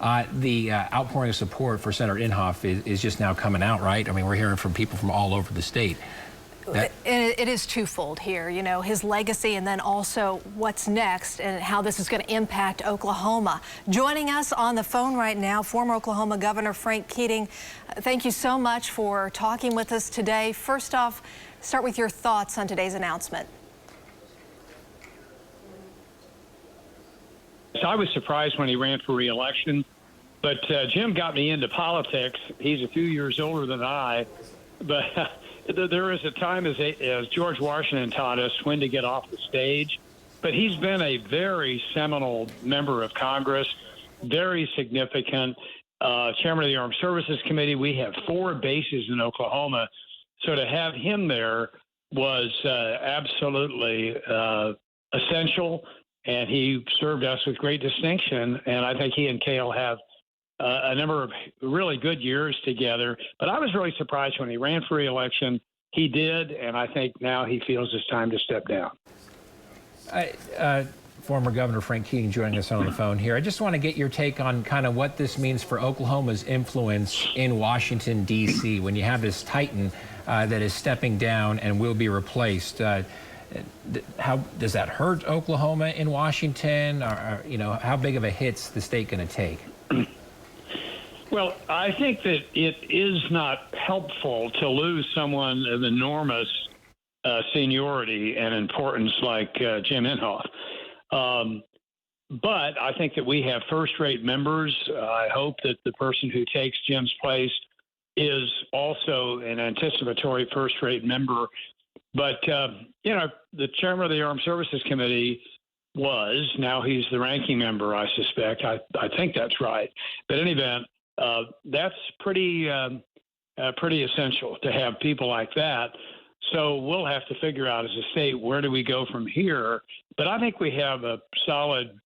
The outpouring of support for Senator Inhofe is just now coming out, right? I mean, we're hearing from people from all over the state. It is twofold here, you know, his legacy and then also what's next and how this is going to impact Oklahoma. Joining us on the phone right now, former Oklahoma Governor Frank Keating. Thank you so much for talking with us today. First off, start with your thoughts on today's announcement. I was surprised when he ran for re-election, but Jim got me into politics. He's a few years older than I, but there is a time, as George Washington taught us, when to get off the stage. But he's been a very seminal member of Congress, very significant. Chairman of the Armed Services Committee. We have 4 bases in Oklahoma. So to have him there was absolutely essential. And he served us with great distinction. And I think he and Cale have a number of really good years together. But I was really surprised when he ran for re-election. He did, and I think now he feels it's time to step down. Former Governor Frank Keating joining us on the phone here. I just want to get your take on kind of what this means for Oklahoma's influence in Washington, D.C. when you have this titan that is stepping down and will be replaced. How does that hurt Oklahoma in Washington? Or, you know, how big of a hit's the state going to take? Well, I think that it is not helpful to lose someone of enormous seniority and importance like Jim Inhofe. But I think that we have first-rate members. I hope that the person who takes Jim's place is also an anticipatory first-rate member. But, you know, the chairman of the Armed Services Committee now he's the ranking member, I suspect. I think that's right. But in any event, that's pretty essential to have people like that. So we'll have to figure out as a state, where do we go from here? But I think we have a solid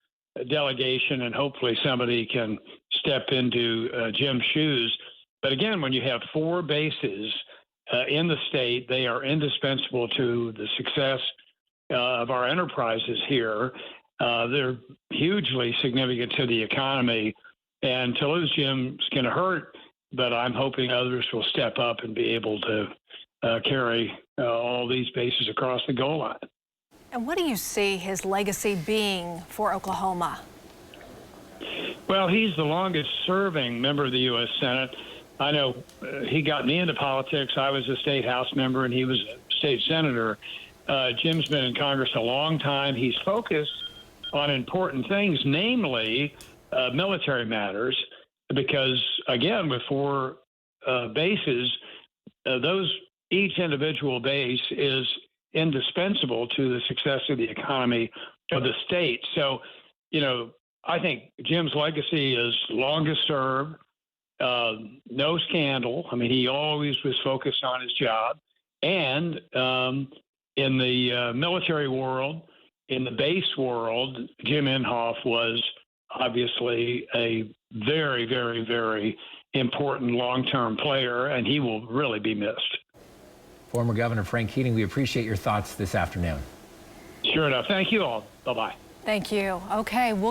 delegation, and hopefully somebody can step into Jim's shoes. But again, when you have 4 bases in the state, they are indispensable to the success of our enterprises here. They're hugely significant to the economy. And to lose Jim is going to hurt, but I'm hoping others will step up and be able to carry all these bases across the goal line. And what do you see his legacy being for Oklahoma? Well, he's the longest-serving member of the U.S. Senate. I know he got me into politics. I was a state House member, and he was a state senator. Jim's been in Congress a long time. He's focused on important things, namely military matters, because, again, with 4 bases, each individual base is indispensable to the success of the economy of the state. So, you know, I think Jim's legacy is longest served. No scandal. I mean, he always was focused on his job. And in the military world, in the base world, Jim Inhofe was obviously a very, very, very important long-term player, and he will really be missed. Former Governor Frank Keating, we appreciate your thoughts this afternoon. Sure enough. Thank you all. Bye-bye. Thank you. Okay, we'll